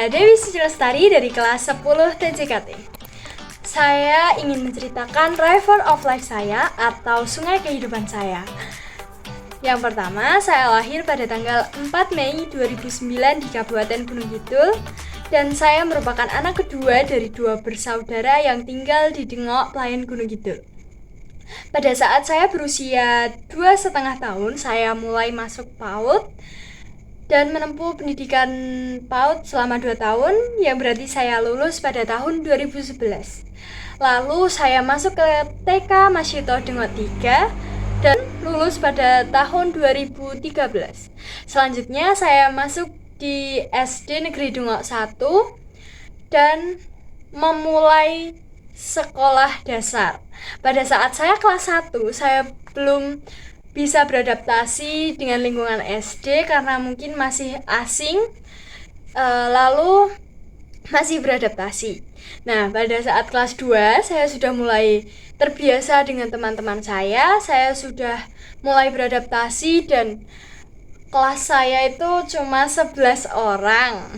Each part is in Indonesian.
Saya Dewi Suci Lestari dari kelas 10 TJKT. Saya ingin menceritakan River of Life saya atau sungai kehidupan saya. Yang pertama, saya lahir pada tanggal 4 Mei 2009 di Kabupaten Gunung Kidul. Dan saya merupakan anak kedua dari 2 bersaudara yang tinggal di Dengok, Pelayan Gunung Kidul. Pada saat saya berusia 2,5 tahun, saya mulai masuk PAUD dan menempuh pendidikan PAUD selama 2 tahun, yang berarti saya lulus pada tahun 2011. Lalu saya masuk ke TK Masyito Dengok 3 dan lulus pada tahun 2013. Selanjutnya saya masuk di SD Negeri Dengok 1 dan memulai sekolah dasar. Pada saat saya kelas 1, saya belum bisa beradaptasi dengan lingkungan SD karena mungkin masih asing, lalu masih beradaptasi. Nah, pada saat kelas 2 saya sudah mulai terbiasa dengan teman-teman saya sudah mulai beradaptasi dan kelas saya itu cuma 11 orang.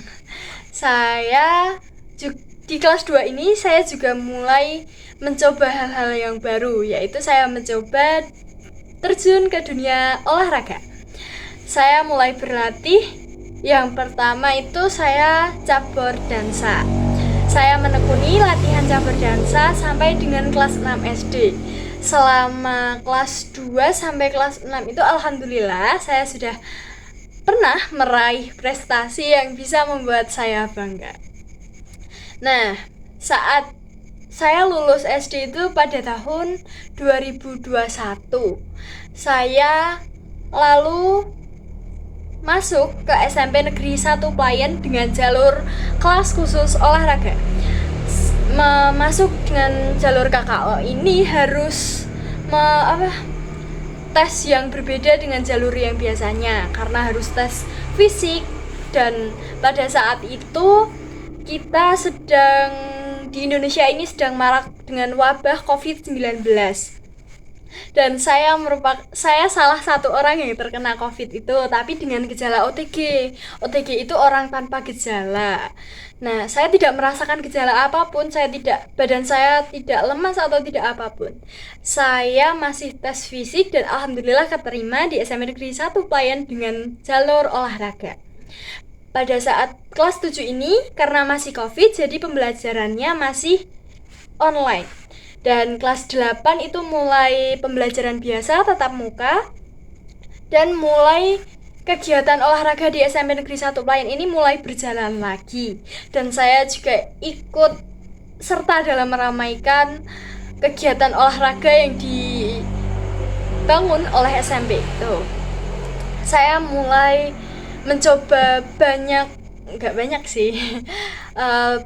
Di kelas 2 ini saya juga mulai mencoba hal-hal yang baru, yaitu saya mencoba terjun ke dunia olahraga. Saya mulai berlatih. Yang pertama itu saya cabur dansa. Saya menekuni latihan cabur dansa sampai dengan kelas 6 SD. Selama kelas 2 sampai kelas 6 itu alhamdulillah saya sudah pernah meraih prestasi yang bisa membuat saya bangga. Nah, saat saya lulus SD itu pada tahun 2021. Saya lalu masuk ke SMP Negeri 1 Pelayan dengan jalur kelas khusus olahraga. Masuk dengan jalur KKO ini harus tes yang berbeda dengan jalur yang biasanya karena harus tes fisik, dan pada saat itu kita di Indonesia ini sedang marak dengan wabah COVID-19. Dan saya salah satu orang yang terkena COVID itu, tapi dengan gejala OTG. OTG itu orang tanpa gejala. Nah, saya tidak merasakan gejala apapun, badan saya tidak lemas atau tidak apapun. Saya masih tes fisik dan alhamdulillah keterima di SMP Negeri 1 Pelayan dengan jalur olahraga. Pada saat kelas 7 ini, karena masih COVID, jadi pembelajarannya masih online. Dan kelas 8 itu mulai pembelajaran biasa, tatap muka. Dan mulai kegiatan olahraga di SMP Negeri 1 Pelayan ini mulai berjalan lagi. Dan saya juga ikut serta dalam meramaikan kegiatan olahraga yang dibangun oleh SMP itu. Saya mulai mencoba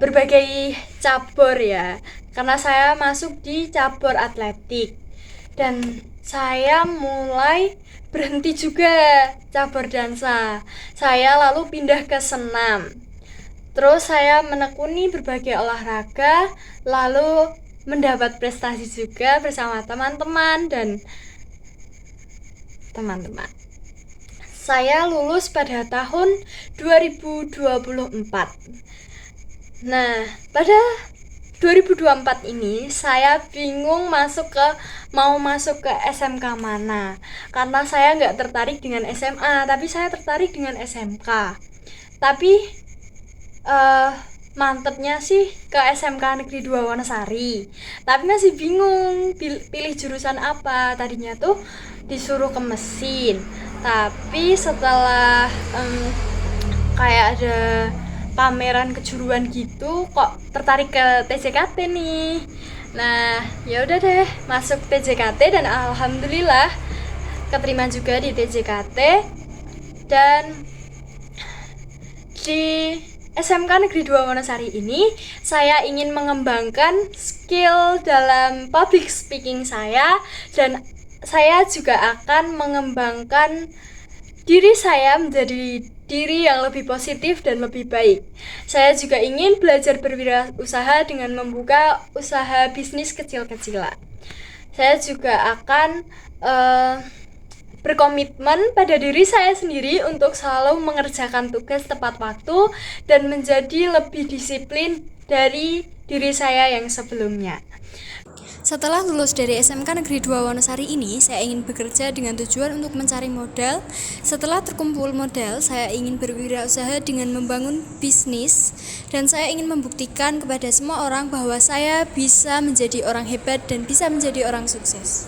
berbagai cabur ya, karena saya masuk di cabur atletik dan saya mulai berhenti juga cabur dansa. Saya lalu pindah ke senam, terus saya menekuni berbagai olahraga, lalu mendapat prestasi juga bersama teman-teman. Saya lulus pada tahun 2024. Nah, pada 2024 ini saya bingung mau masuk ke SMK mana, karena saya nggak tertarik dengan SMA, tapi saya tertarik dengan SMK. Tapi mantepnya sih ke SMK Negeri 2 Wonosari, tapi masih bingung pilih jurusan apa. Tadinya tuh disuruh ke mesin, tapi setelah kayak ada pameran kejuruan gitu, kok tertarik ke TJKT nih. Nah, ya udah deh, masuk TJKT dan alhamdulillah keterima juga di TJKT. Dan di SMK Negeri 2 Wonosari ini saya ingin mengembangkan skill dalam public speaking saya, dan saya juga akan mengembangkan diri saya menjadi diri yang lebih positif dan lebih baik. Saya juga ingin belajar berwirausaha dengan membuka usaha bisnis kecil-kecilan. Saya juga akan berkomitmen pada diri saya sendiri untuk selalu mengerjakan tugas tepat waktu dan menjadi lebih disiplin dari diri saya yang sebelumnya. Setelah lulus dari SMK Negeri 2 Wonosari ini, saya ingin bekerja dengan tujuan untuk mencari modal. Setelah terkumpul modal, saya ingin berwirausaha dengan membangun bisnis, dan saya ingin membuktikan kepada semua orang bahwa saya bisa menjadi orang hebat dan bisa menjadi orang sukses.